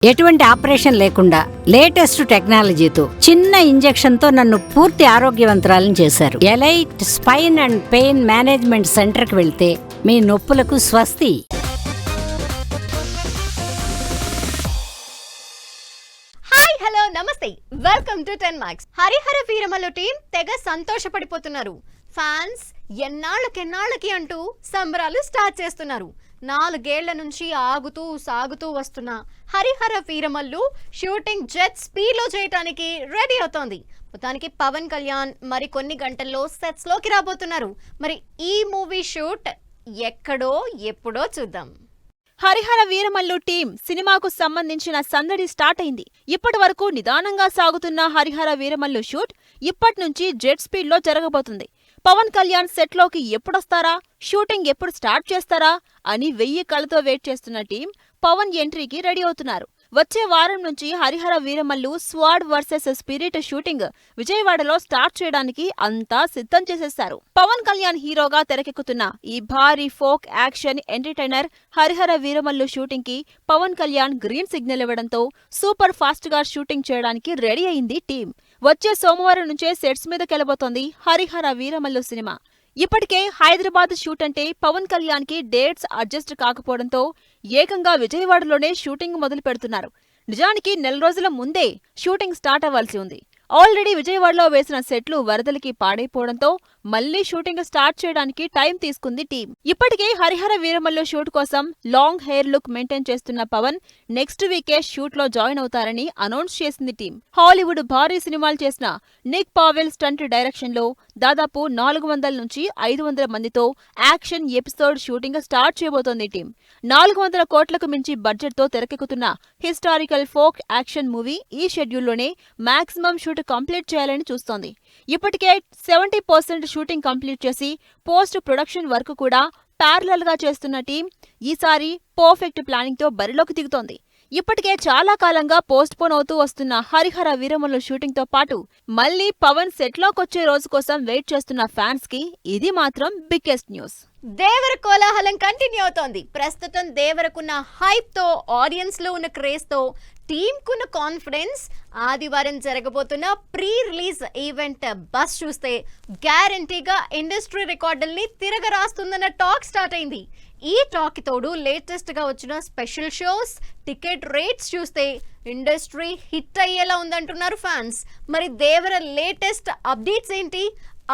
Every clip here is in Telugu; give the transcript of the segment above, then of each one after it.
ఎటువంటి ఆపరేషన్ లేకుండా లేటెస్ట్ టెక్నాలజీతో చిన్న ఇంజెక్షన్ తో నన్ను పూర్తి ఆరోగ్యవంతురాలను చేశారు. Elite spine and pain management centre కి వెళ్తే మీ నొప్పులకు స్వస్తి. హాయ్ హలో నమస్తే, welcome to 10 marks. Harihara Veeramallu team తెగ సంతోషపడిపోతున్నారు. ఫ్యాన్స్ ఎన్నాళ్ళకి అంటూ సంబరాలు స్టార్ట్ చేస్తున్నారు. 4 ఏళ్ల నుంచి ఆగుతూ సాగుతూ వస్తున్న Harihara Veeramallu shooting jet speed లో చేయడానికి రెడీ అవుతోంది. మొత్తానికి పవన్ కళ్యాణ్ మరి కొన్ని గంటల్లో సెట్స్ లోకి రాబోతున్నారు. మరి ఈ మూవీ షూట్ ఎక్కడో ఎప్పుడో చూద్దాం. హరిహర వీరమల్లు టీం సినిమాకు సంబంధించిన సందడి స్టార్ట్ అయింది. ఇప్పటి వరకు నిదానంగా సాగుతున్న హరిహర వీరమల్లు షూట్ ఇప్పట్నుంచి జెట్ స్పీడ్ లో జరగబోతుంది. పవన్ కళ్యాణ్ సెట్లోకి ఎప్పుడొస్తారా, షూటింగ్ ఎప్పుడు స్టార్ట్ చేస్తారా అని 1000 కళ్ళతో వెయిట్ చేస్తున్న టీం పవన్ ఎంట్రీకి రెడీ అవుతున్నారు. వచ్చే వారం నుంచి Harihara Veeramallu స్వాడ్ versus spirit shooting విజయవాడలో స్టార్ట్ చేయడానికి అంతా సిద్ధం చేసేశారు. పవన్ కళ్యాణ్ హీరోగా తెరకెక్కుతున్న ఈ భారీ folk action entertainer Harihara Veeramallu shooting కి పవన్ కళ్యాణ్ గ్రీన్ సిగ్నల్ ఇవ్వడంతో సూపర్ ఫాస్ట్ గా షూటింగ్ చేయడానికి రెడీ అయింది టీం. వచ్చే సోమవారం నుంచే సెట్స్ మీదకెళ్లబోతోంది హరిహర వీరమల్లు సినిమా. ఇప్పటికే హైదరాబాద్ షూట్ అంటే పవన్ కళ్యాణ్ కి డేట్స్ అడ్జస్ట్ కాకపోవడంతో ఏకంగా విజయవాడలోనే షూటింగ్ మొదలు పెడుతున్నారు. నిజానికి నెల రోజుల ముందే షూటింగ్ స్టార్ట్ అవ్వాల్సి ఉంది. ఆల్రెడీ విజయవాడలో వేసిన సెట్లు వరదలకి పాడైపోవడంతో మళ్లీ షూటింగ్ స్టార్ట్ చేయడానికి టైం తీసుకుంది టీం. ఇప్పటికే హరిహర వీరమల్లు షూట్ కోసం లాంగ్ హెయిర్ లుక్ మెయింటైన్ చేస్తున్న పవన్ నెక్స్ట్ వీకే షూట్ లో జాయిన్ అవుతారని అనౌన్స్ చేసింది టీం. హాలీవుడ్ భారీ సినిమాలు చేసిన నిక్ పావెల్ స్టంట్ డైరెక్షన్ లో దాదాపు 400 నుంచి 500 మందితో యాక్షన్ ఎపిసోడ్ షూటింగ్ స్టార్ట్ చేయబోతోంది టీం. 400 కోట్లకు మించి బడ్జెట్ తో తెరకెక్కుతున్న హిస్టారికల్ ఫోక్ యాక్షన్ మూవీ ఈ షెడ్యూల్లోనే మాక్సిమం షూట్ కంప్లీట్ చేయాలని చూస్తోంది. ఇప్పటికే 70% షూటింగ్ కంప్లీట్ చేసి పోస్ట్ ప్రొడక్షన్ వర్క్ కూడా ప్యారలల్ గా చేస్తున్న టీం ఈసారి పర్ఫెక్ట్ ప్లానింగ్ తో బరిలోకి దిగుతోంది. ఇప్పటికే చాలా కాలంగా పోస్ట్ పోన్ అవుతూ వస్తున్న హరిహర వీరమల్లు షూటింగ్ తో పాటు మళ్లీ పవన్ సెట్లోకొచ్చే రోజు కోసం వెయిట్ చేస్తున్న ఫ్యాన్స్ కి ఇది మాత్రం బిగ్గెస్ట్ న్యూస్. దేవర కోలాహలం కంటిన్యూ అవుతోంది. ప్రస్తుతం దేవరకున్న హైప్ తో, ఆడియన్స్ లో ఉన్న క్రేజ్ తో, టీమ్ కున్న కాన్ఫిడెన్స్, ఆదివారం జరగబోతున్న ప్రీ రిలీజ్ ఈవెంట్ బస్ చూస్తే గ్యారంటీగా ఇండస్ట్రీ రికార్డుల్ని తిరగరాస్తుందన్న టాక్ స్టార్ట్ అయింది. ఈ టాక్ తోడు లేటెస్ట్ గా వచ్చిన స్పెషల్ షోస్, టికెట్ రేట్స్ చూస్తే ఇండస్ట్రీ హిట్ అయ్యేలా ఉందంటున్నారు ఫ్యాన్స్. మరి దేవర లేటెస్ట్ అప్డేట్స్ ఏంటి,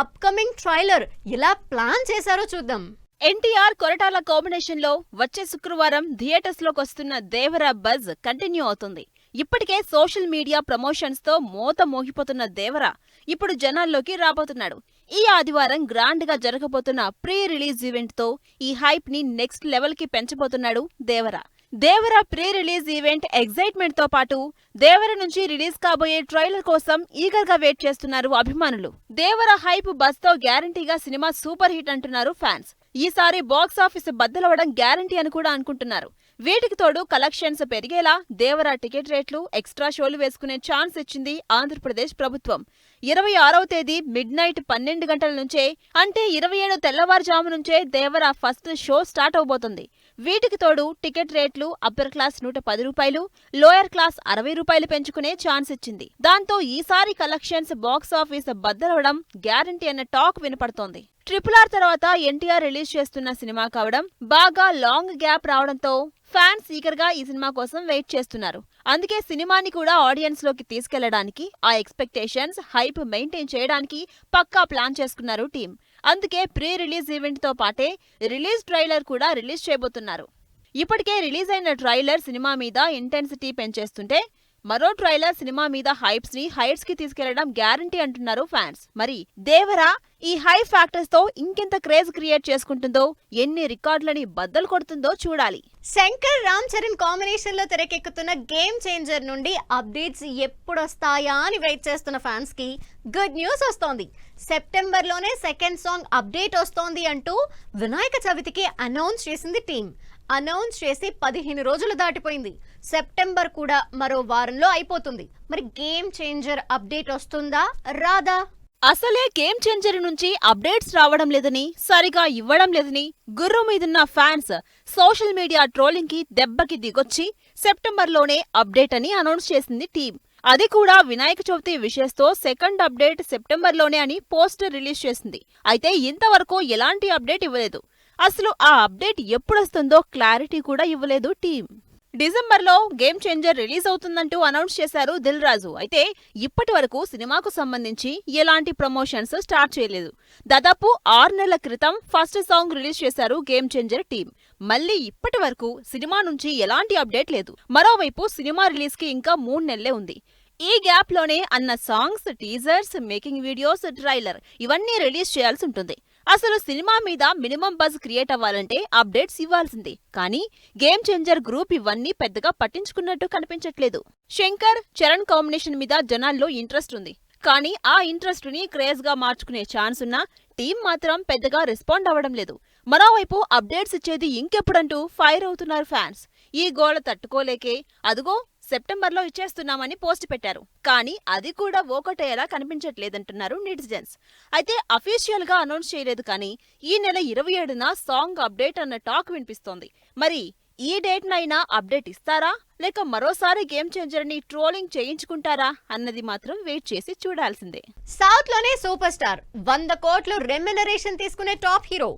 అప్కమింగ్ ట్రైలర్ ఎలా ప్లాన్ చేశారో చూద్దాం. ఎన్టీఆర్ కొరటాల కాంబినేషన్ లో వచ్చే శుక్రవారం థియేటర్స్ లోకి వస్తున్న దేవర బజ్ కంటిన్యూ అవుతుంది. ఇప్పటికే సోషల్ మీడియా ప్రమోషన్స్ తో మోత మోగిపోతున్న దేవర ఇప్పుడు జనాల్లోకి రాబోతున్నాడు. ఈ ఆదివారం గ్రాండ్ గా జరగబోతున్న ప్రీ రిలీజ్ ఈవెంట్ తో ఈ హైప్ ని నెక్స్ట్ లెవెల్ కి పెంచబోతున్నాడు దేవర. దేవర ప్రీ రిలీజ్ ఈవెంట్ ఎగ్జైట్మెంట్ తో పాటు దేవర నుంచి రిలీజ్ కాబోయే ట్రైలర్ కోసం ఈగర్ గా వెయిట్ చేస్తున్నారు అభిమానులు. దేవర హైప్ బస్ తో గ్యారంటీగా సినిమా సూపర్ హిట్ అంటున్నారు ఫ్యాన్స్. ఈసారి బాక్స్ ఆఫీస్ బద్దలవడం గ్యారంటీ అని కూడా అనుకుంటున్నారు. వీటికి తోడు కలెక్షన్స్ పెరిగేలా దేవర టికెట్ రేట్లు, ఎక్స్ట్రా షోలు వేసుకునే ఛాన్స్ ఇచ్చింది ఆంధ్రప్రదేశ్ ప్రభుత్వం. 26వ తేదీ మిడ్-నైట్ 12 గంటల నుంచే, అంటే 27 తెల్లవారుజాము నుంచే దేవర ఫస్ట్ షో స్టార్ట్ అవబోతుంది. వీటికి తోడు టికెట్ రేట్లు అప్పర్ క్లాస్ 110 రూపాయలు, లోయర్ క్లాస్ 60 రూపాయలు పెంచుకునే ఛాన్స్ ఇచ్చింది. దాంతో ఈసారి కలెక్షన్స్ బాక్స్ ఆఫీస్ బద్దలవడం గ్యారంటీ అన్న టాక్ వినపడుతోంది. RRR తర్వాత ఎన్టీఆర్ రిలీజ్ చేస్తున్న సినిమా కావడం, బాగా లాంగ్ గ్యాప్ రావడంతో ఫ్యాన్స్ ఈగర్ గా ఈ సినిమా కోసం వెయిట్ చేస్తున్నారు. అందుకే సినిమాని కూడా ఆడియన్స్ లోకి తీసుకెళ్లడానికి, ఆ ఎక్స్పెక్టేషన్స్, హైప్ మెయింటైన్ చేయడానికి పక్కా ప్లాన్ చేసుకున్నారు టీం. అందుకే ప్రీ రిలీజ్ ఈవెంట్ తో పాటే రిలీజ్ ట్రైలర్ కూడా రిలీజ్ చేయబోతున్నారు. ఇప్పటికే రిలీజ్ అయిన ట్రైలర్ సినిమా మీద ఇంటెన్సిటీ పెంచేస్తుంటే మరో ట్రైలర్ సినిమా మీద హైప్స్ ని హైట్స్ కి తీసుకెళ్లడం గ్యారంటీ అంటున్నారు ఫ్యాన్స్. మరి దేవర ఈ హై ఫ్యాక్టర్స్ తో ఇంకెంత క్రేజ్ క్రియేట్ చేసుకుంటుందో, ఎన్ని రికార్డులని బద్దలు కొడుతుందో చూడాలి. శంకర్ రామ్ చరణ్ కాంబినేషన్ లో తెరకెక్కుతున్న గేమ్ చేంజర్ నుండి అప్డేట్స్ ఎప్పుడొస్తాయా అని వెయిట్ చేస్తున్న ఫ్యాన్స్ కి గుడ్ న్యూస్ వస్తోంది. సెప్టెంబర్ లోనే సెకండ్ సాంగ్ అప్డేట్ వస్తోంది అంటూ వినాయక చవితికి అనౌన్స్ చేసింది టీం. అనౌన్స్ చేసి 15 రోజులు దాటిపోయింది. సెప్టెంబర్ కూడా మరో వారంలో అయిపోతుంది. మరి గేమ్ చేంజర్ అప్డేట్ వస్తుందా రాదా? అసలే గేమ్ చేంజర్ నుంచి అప్డేట్స్ రావడం లేదని, సరిగా ఇవ్వడం లేదని గుర్రు మీదున్న ఫ్యాన్స్ సోషల్ మీడియా ట్రోలింగ్ కి దెబ్బకి దిగొచ్చి సెప్టెంబర్లోనే అప్డేట్ అని అనౌన్స్ చేసింది టీం. అది కూడా వినాయక చవితి విషెస్ తో సెకండ్ అప్డేట్ సెప్టెంబర్లోనే అని పోస్టర్ రిలీజ్ చేసింది. అయితే ఇంతవరకు ఎలాంటి అప్డేట్ ఇవ్వలేదు. అసలు ఆ అప్డేట్ ఎప్పుడొస్తుందో క్లారిటీ కూడా ఇవ్వలేదు టీం. డిసెంబర్లో గేమ్ చేంజర్ రిలీజ్ అవుతుందంటూ అనౌన్స్ చేశారు దిల్ రాజు. అయితే ఇప్పటి వరకు సినిమాకు సంబంధించి ఎలాంటి ప్రమోషన్స్ స్టార్ట్ చేయలేదు. దాదాపు 6 నెలల క్రితం ఫస్ట్ సాంగ్ రిలీజ్ చేశారు గేమ్ చేంజర్ టీం. మళ్ళీ ఇప్పటి వరకు సినిమా నుంచి ఎలాంటి అప్డేట్ లేదు. మరోవైపు సినిమా రిలీజ్ కి ఇంకా 3 నెలలే ఉంది. ఈ గ్యాప్ లోనే అన్న songs, teasers, making videos, trailer ఇవన్నీ రిలీజ్ చేయాల్సి ఉంటుంది. అసలు సినిమా మీద మినిమం బజ్ క్రియేట్ అవ్వాలంటే అప్డేట్స్ ఇవ్వాల్సిందే. కానీ గేమ్ చేంజర్ గ్రూప్ ఇవన్నీ పెద్దగా పట్టించుకున్నట్టు కనిపించట్లేదు. శంకర్, చరణ్ కాంబినేషన్ మీద జనాల్లో ఇంట్రెస్ట్ ఉంది. కానీ ఆ ఇంట్రెస్ట్ ని క్రేజ్ గా మార్చుకునే ఛాన్స్ ఉన్నా టీం మాత్రం పెద్దగా రెస్పాండ్ అవ్వడం లేదు. మరోవైపు అప్డేట్స్ ఇచ్చేది ఇంకెప్పుడంటూ ఫైర్ అవుతున్నారు ఫ్యాన్స్. ఈ గోళ తట్టుకోలేకే అదుగో సెప్టెంబర్లో ఇచ్చేస్తున్నామని పోస్ట్ పెట్టారు. కానీ అది కూడా ఓకటయ్యేలా కనిపించట్లేదంటున్నారు నెటిజన్స్. అయితే అఫీషియల్ గా అనౌన్స్ చేయలేదు. కానీ ఈ నెల 27న సాంగ్ అప్డేట్ అన్న టాక్ వినిపిస్తోంది. మరి ఈ డేట్ నైనా అప్డేట్ ఇస్తారా, లేక మరోసారి గేమ్ చేంజర్ ని ట్రోలింగ్ చేయించుకుంటారా అన్నది మాత్రం వెయిట్ చేసి చూడాల్సిందే. సౌత్ లోనే సూపర్ స్టార్ 100 కోట్లు రెమ్యునరేషన్ తీసుకునే టాప్ హీరో.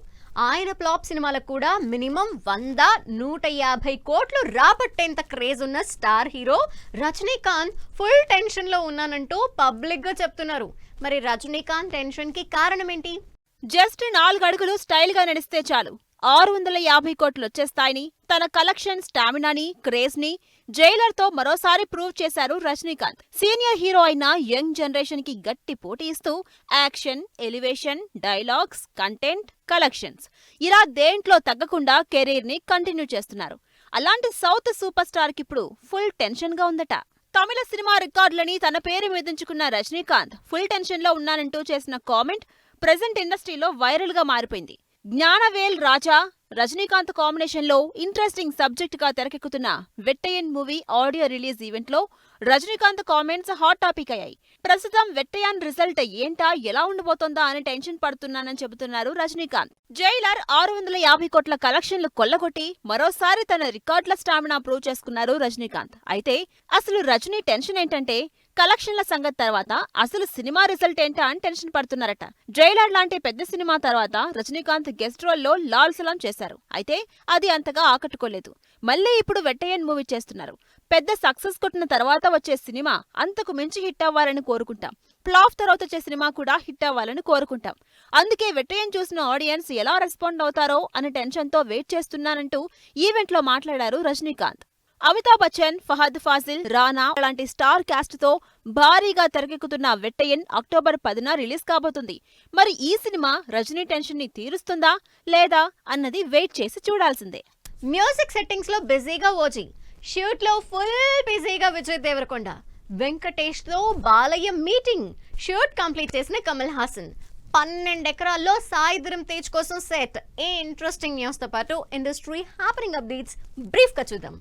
ఆయన ఫ్లాప్ సినిమాలకు కూడా మినిమం 100-150 కోట్లు రాబట్టేంత క్రేజ్ ఉన్న star hero Rajinikanth full tension లో ఉన్నానంటూ పబ్లిక్ గా చెప్తున్నారు. మరి రజనీకాంత్ టెన్షన్ కి కారణం ఏంటి? జస్ట్ 4 అడుగులు స్టైల్ గా నడిస్తే చాలు 650 కోట్లు వచ్చేస్తాయని తన కలెక్షన్, స్టామినాని, క్రేజ్ ని జైలర్ తో మరోసారి ప్రూవ్ చేశారు రజనీకాంత్. సీనియర్ హీరో అయిన యంగ్ జనరేషన్ కి గట్టి పోటీ ఇస్తూ action, elevation, dialogues, content, collections ఇలా దేంట్లో తగ్గకుండా కెరీర్ ని కంటిన్యూ చేస్తున్నారు. అలాంటి సౌత్ సూపర్ స్టార్ కిప్పుడు ఫుల్ టెన్షన్ గా ఉందట. తమిళ సినిమా రికార్డులని తన పేరు మీదుంచుకున్న రజనీకాంత్ ఫుల్ టెన్షన్ లో ఉన్నానంటూ చేసిన కామెంట్ ప్రెజెంట్ ఇండస్ట్రీలో వైరల్ గా మారిపోయింది. జ్ఞానవేల్ రాజా, రజనీకాంత్ కాంబినేషన్ లో ఇంట్రెస్టింగ్ సబ్జెక్ట్ గా తెరకెక్కుతున్న Vettaiyan movie audio release event లో రజనీకాంత్ కామెంట్స్ హాట్ టాపిక్ అయ్యాయి. ప్రస్తుతం వెట్టయాన్ రిజల్ట్ ఏంటా, ఎలా ఉండబోతోందా అని టెన్షన్ పడుతున్నానని చెబుతున్నారు రజనీకాంత్. జైలర్ 650 కోట్ల కలెక్షన్లు కొల్లగొట్టి మరోసారి తన రికార్డుల స్టామినా ప్రూవ్ చేసుకున్నారు రజనీకాంత్. అయితే అసలు రజనీ టెన్షన్ ఏంటంటే కలెక్షన్ల సంగతి తర్వాత అసలు సినిమా రిజల్ట్ ఏంటా అని టెన్షన్ పడుతున్నారట. జైలర్ లాంటి పెద్ద సినిమా తర్వాత రజనీకాంత్ గెస్ట్ రోల్లో లాల్ సలాం చేశారు. అయితే అది అంతగా ఆకట్టుకోలేదు. మళ్ళీ ఇప్పుడు వెట్టయన్ మూవీ చేస్తున్నారు. పెద్ద సక్సెస్ కొట్టిన తర్వాత వచ్చే సినిమా అంతకు మించి హిట్ అవ్వాలని కోరుకుంటాం. ఫ్లాప్ తర్వాత వచ్చే సినిమా కూడా హిట్ అవ్వాలని కోరుకుంటాం. అందుకే వెట్టయన్ చూసిన ఆడియన్స్ ఎలా రెస్పాండ్ అవుతారో అనే టెన్షన్తో వెయిట్ చేస్తున్నానంటూ ఈవెంట్లో మాట్లాడారు రజనీకాంత్. అమితాబ్ బచ్చన్, ఫహద్ ఫాజిల్, రానా లాంటి స్టార్ క్యాస్ట్ తో భారీగా తెరకెక్కుతున్న వెట్టయన్ అక్టోబర్ 10న రిలీజ్ కాబోతుంది. మరి ఈ సినిమా రజనీ టెన్షన్ ని తీరుస్తుందా లేదా అన్నది వెయిట్ చేసి చూడాల్సిందే. మ్యూజిక్ సెట్టింగ్స్ లో బిజీగా ఓజీ, షూట్ లో ఫుల్ బిజీగా విజయ్ దేవరకొండ, వెంకటేష్ తో బాలయ్య మీటింగ్, షూట్ కంప్లీట్ చేసిన కమల్ హాసన్, 12 ఎకరాల్లో సాయి ధరమ్ తేజ్ కోసం సెట్. ఏ ఇంట్రెస్టింగ్ న్యూస్ తో పాటు ఇండస్ట్రీ హ్యాపెనింగ్ అప్డేట్స్ బ్రీఫ్ గా చూద్దాం.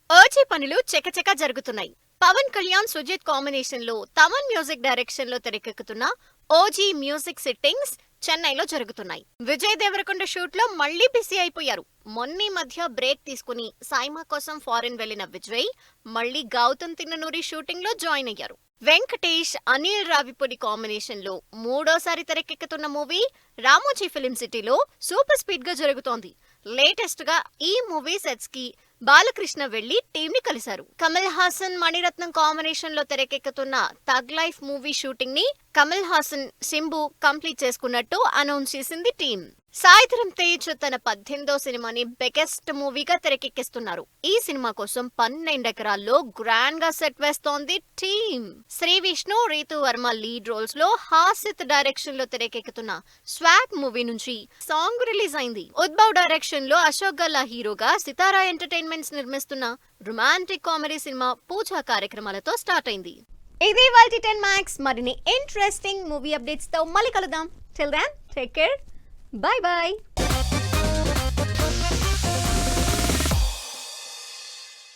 ఓజీ పనులు చకచకా జరుగుతున్నాయి. పవన్ కళ్యాణ్, సుజిత్ కాంబినేషన్ లో తమన్ మ్యూజిక్ డైరెక్షన్ లో తెరకెక్కుతున్న ఓజీ మ్యూజిక్ సిట్టింగ్స్ చెన్నైలో జరుగుతున్నాయి. విజయ్ దేవరకొండ షూట్ లో మళ్లీ బిజీ అయిపోయారు. మొన్నీ మధ్య బ్రేక్ తీసుకుని సైమా కోసం ఫారెన్ వెళ్లిన విజయ్ మళ్లీ గౌతమ్ తిన్ననూరి షూటింగ్ లో జాయిన్ అయ్యారు. వెంకటేష్, అనిల్ రావిపూడి కాంబినేషన్ లో 3వ తెరకెక్కుతున్న మూవీ రామోజీ ఫిలిం సిటీలో సూపర్ స్పీడ్ గా జరుగుతోంది. లేటెస్ట్ గా ఈ మూవీ సెట్స్ కి బాలకృష్ణ వెళ్లి టీం ని కలిశారు. కమల్ హాసన్, మణిరత్నం కాంబినేషన్ లో తెరకెక్కుతున్న థగ్ లైఫ్ మూవీ షూటింగ్ ని కమల్ హాసన్, సింబు కంప్లీట్ చేసుకున్నట్టు అనౌన్స్ చేసింది టీం. సాయి ధరమ్ తేజ్ తన 18వ సినిమాని బిగ్గెస్ట్ మూవీగా తెరకెక్కిస్తున్నారు. ఈ సినిమా కోసం 12 ఎకరాల్లో గ్రాండ్ గా సెట్ వేస్తోంది team. Sree Vishnu, Ritu Varma lead roles లో హాసిత్ డైరెక్షన్ లో తెరకెక్కుతున్న స్వాగ్ మూవీ నుంచి సాంగ్ రిలీజ్ అయింది. ఉద్భవ్ డైరెక్షన్ లో అశోక్ గల్లా హీరోగా సితారా ఎంటర్టైన్మెంట్స్ నిర్మిస్తున్న రొమాంటిక్ కామెడీ సినిమా పూజా కార్యక్రమాలతో స్టార్ట్ అయింది. ఇది ఇవాల్టి 10 మ్యాక్స్. మరిన్ని ఇంట్రెస్టింగ్ మూవీ అప్డేట్స్ తో మళ్ళీ కలుద్దాం. Till then take care. Bye bye.